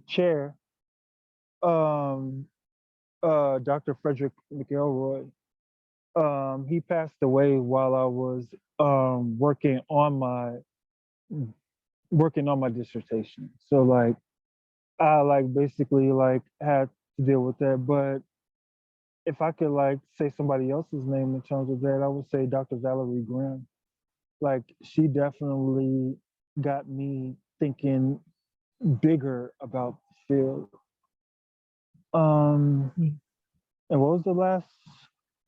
chair, um, Dr. Frederick McElroy, he passed away while I was working on my dissertation. So like I like basically like had to deal with that. But if I could like say somebody else's name in terms of that, I would say Dr. Valerie Graham. Like she definitely got me thinking bigger about the field. And what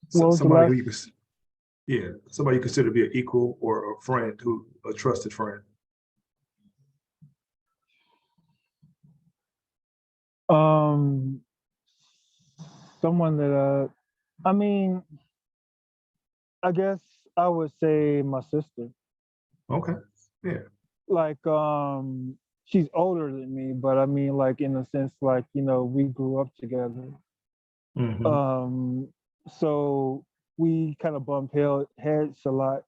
So, was the last somebody you consider to be an equal or a friend, a trusted friend. um someone that I mean, I guess I would say my sister. Okay, yeah. Like she's older than me, but I mean like in a sense like, we grew up together. Mm-hmm. Um so we kind of heads a lot.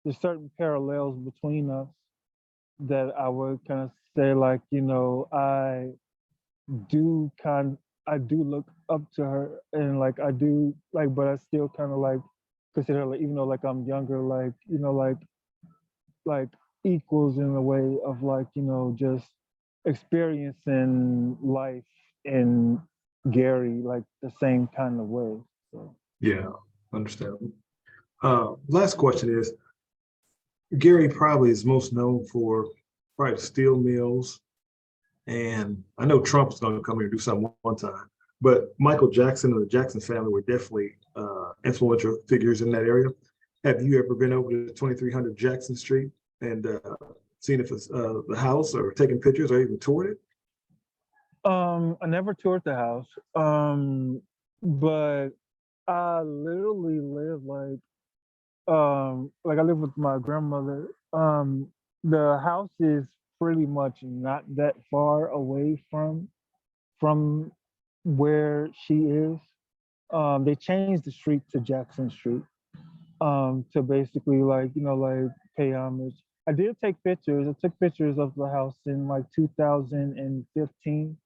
There's certain parallels between us that I would kind of say like, do kind I do look up to her, and like I do like, but I still kind of like consider her, like, even though like I'm younger, like like equals in a way of like just experiencing life in Gary like the same kind of way. So Yeah, understandable. Last question is, Gary probably is most known for probably steel mills. And I know Trump was going to come here and do something one time, but Michael Jackson and the Jackson family were definitely influential figures in that area. Have you ever been over to 2300 Jackson Street and seen if it's the house or taken pictures or even toured it? I never toured the house, but I literally live like I live with my grandmother. The house is pretty much not that far away from where she is. They changed the street to Jackson Street to basically like like pay homage. I did take pictures. I took pictures of the house in like 2015.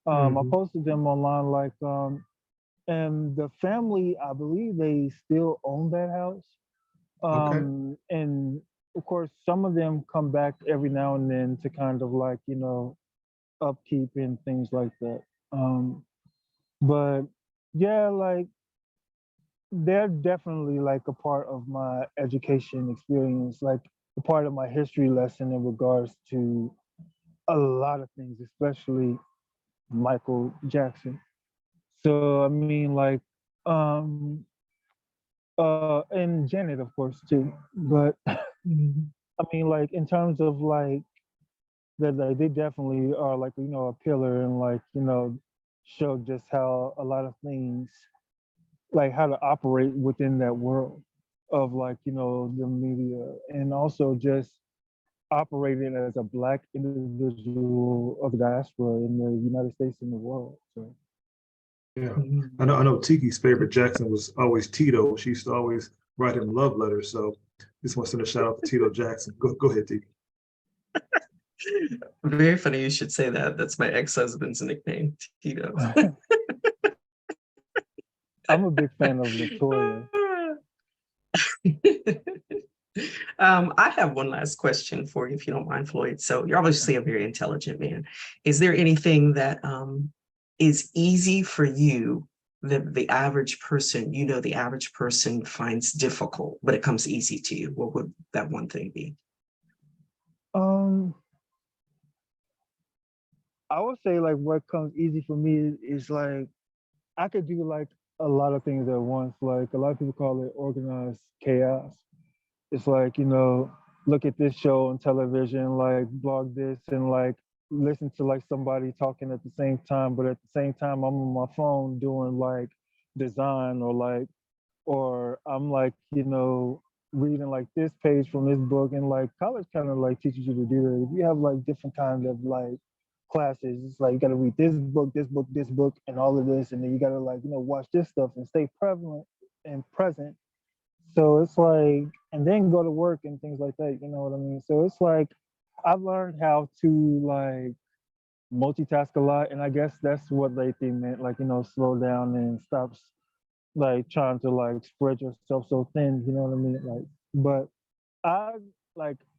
I posted them online and the family, I believe they still own that house. Okay. And of course, some of them come back every now and then to kind of like, upkeep and things like that. But yeah, like they're definitely like a part of my education experience, like a part of my history lesson in regards to a lot of things, especially Michael Jackson. So I mean, like, and Janet, of course, too. But I mean, like, in terms of like that, like, they definitely are like a pillar and like show just how a lot of things, like how to operate within that world of like the media, and also just operating as a Black individual of the diaspora in the United States and the world. So. Yeah, I know Tiki's favorite Jackson was always Tito. She used to always write him love letters. So just want to send a shout out to Tito Jackson. Go ahead, Tiki. Very funny you should say that. That's my ex-husband's nickname, Tito. I'm a big fan of Latoya. I have one last question for you, if you don't mind, Floyd. So you're obviously a very intelligent man. Is there anything that is easy for you that the average person, the average person finds difficult, but it comes easy to you? What would that one thing be? I would say like what comes easy for me is like I could do like a lot of things at once. Like a lot of people call it organized chaos. It's like, look at this show on television, like blog this and like listen to like somebody talking at the same time, but at the same time I'm on my phone doing like design or I'm like, reading like this page from this book, and like college kind of like teaches you to do that. If you have like different kind of like classes, it's like you gotta read this book, this book, this book, and all of this, and then you gotta like, watch this stuff and stay prevalent and present. So it's like, and then go to work and things like that, you know what I mean? So it's like, I've learned how to like multitask a lot. And I guess that's what they meant, like, slow down and stop like trying to like spread yourself so thin, you know what I mean? Like, but I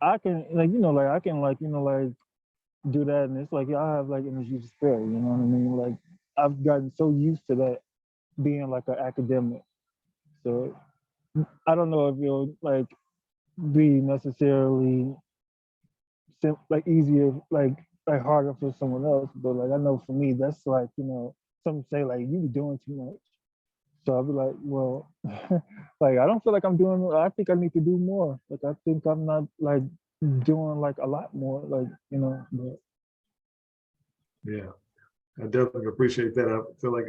I can like, like I can like, like do that. And it's like, yeah, I have like energy to spare, you know what I mean? Like I've gotten so used to that being like an academic. So I don't know if it'll like be necessarily like easier, like harder for someone else. But like I know for me, that's like some say like you be doing too much. So I'll be like, well, like I don't feel like I'm doing. I think I need to do more. Like I think I'm not like doing like a lot more. Like but Yeah, I definitely appreciate that. I feel like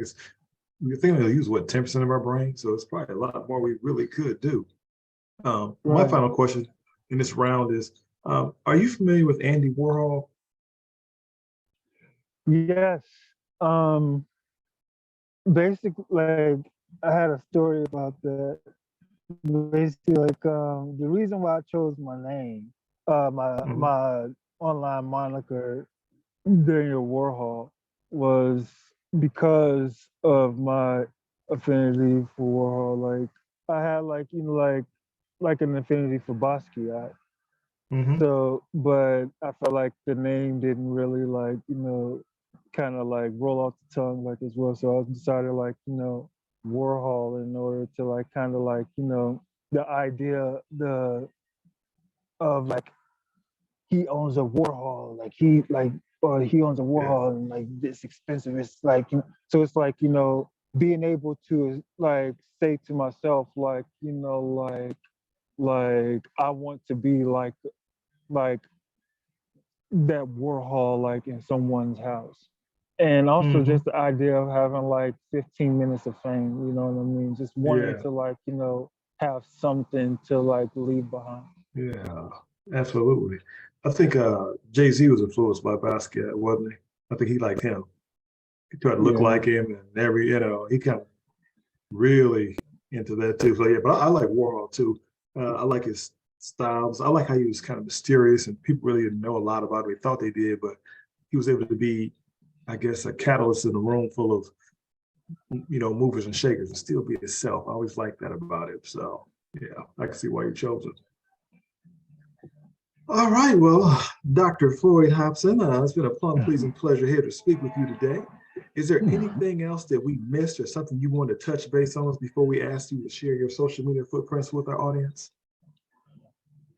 we think we use what 10% of our brain, so it's probably a lot more we really could do. My right. final question in this round is, are you familiar with Andy Warhol? Yes. Um. Basically, like I had a story about that. Basically, like the reason why I chose my name, my online moniker Daniel Warhol, was because of my affinity for Warhol. Like I had like like an affinity for Basquiat. Mm-hmm. So, but I felt like the name didn't really like kind of like roll off the tongue like as well. So I decided like Warhol in order to like kind of like the idea of like he owns a Warhol, he owns a Warhol and like this expensive. It's like, so it's like, being able to like say to myself, like, like I want to be like that Warhol like in someone's house. And also just the idea of having like 15 minutes of fame, you know what I mean? Just wanting to like, have something to like leave behind. Yeah, absolutely. I think Jay-Z was influenced by Basquiat, wasn't he? I think he liked him. He tried to look Yeah. like him and he kind of really into that too. So yeah, but I like Warhol too. I like his styles. I like how he was kind of mysterious and people really didn't know a lot about him. They thought they did, but he was able to be, I guess, a catalyst in a room full of, movers and shakers and still be himself. I always liked that about him. So yeah, I can see why you chose it. All right, well, Dr. Floyd Hobson, it's been a plum pleasing pleasure here to speak with you today. Is there anything else that we missed or something you want to touch base on us before we ask you to share your social media footprints with our audience?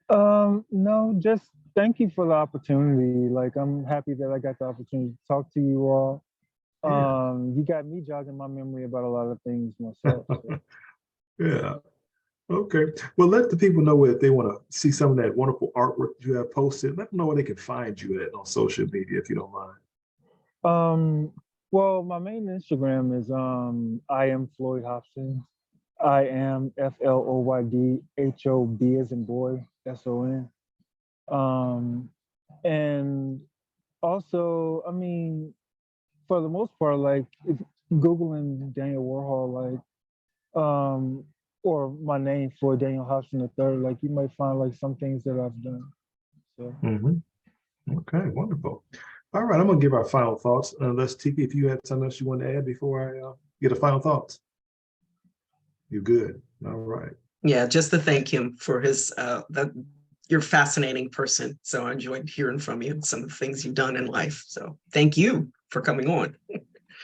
No, just thank you for the opportunity. Like, I'm happy that I got the opportunity to talk to you all. You got me jogging my memory about a lot of things myself. So. Yeah. Okay. Well, let the people know if they want to see some of that wonderful artwork you have posted. Let them know where they can find you at on social media, if you don't mind. Well, my main Instagram is I am Floyd Hobson. I am FLOYD HOB as in boy, SON. And also, I mean, for the most part, like if Googling Daniel Warhol, like or my name for Daniel Hobson III, like you might find like some things that I've done. So Okay, wonderful. All right, I'm gonna give our final thoughts. Unless Tiki, if you had something else you want to add before I get a final thoughts. You're good. All right. Yeah, just to thank him for his you're a fascinating person. So I enjoyed hearing from you some of the things you've done in life. So thank you for coming on.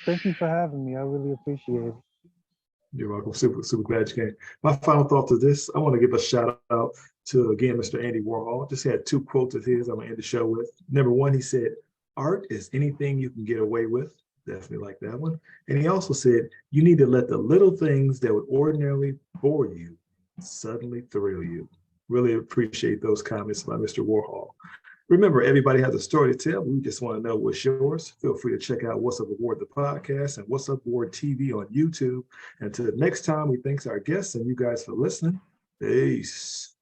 Thank you for having me. I really appreciate it. You're welcome. Super, super glad you came. My final thought to this, I want to give a shout out to, again, Mr. Andy Warhol. Just had two quotes of his I'm going to end the show with. Number one, he said, art is anything you can get away with. Definitely like that one. And he also said, you need to let the little things that would ordinarily bore you suddenly thrill you. Really appreciate those comments by Mr. Warhol. Remember, everybody has a story to tell. We just want to know what's yours. Feel free to check out What's Up Aboard the podcast and What's Up Aboard TV on YouTube. Until next time, we thanks our guests and you guys for listening. Peace.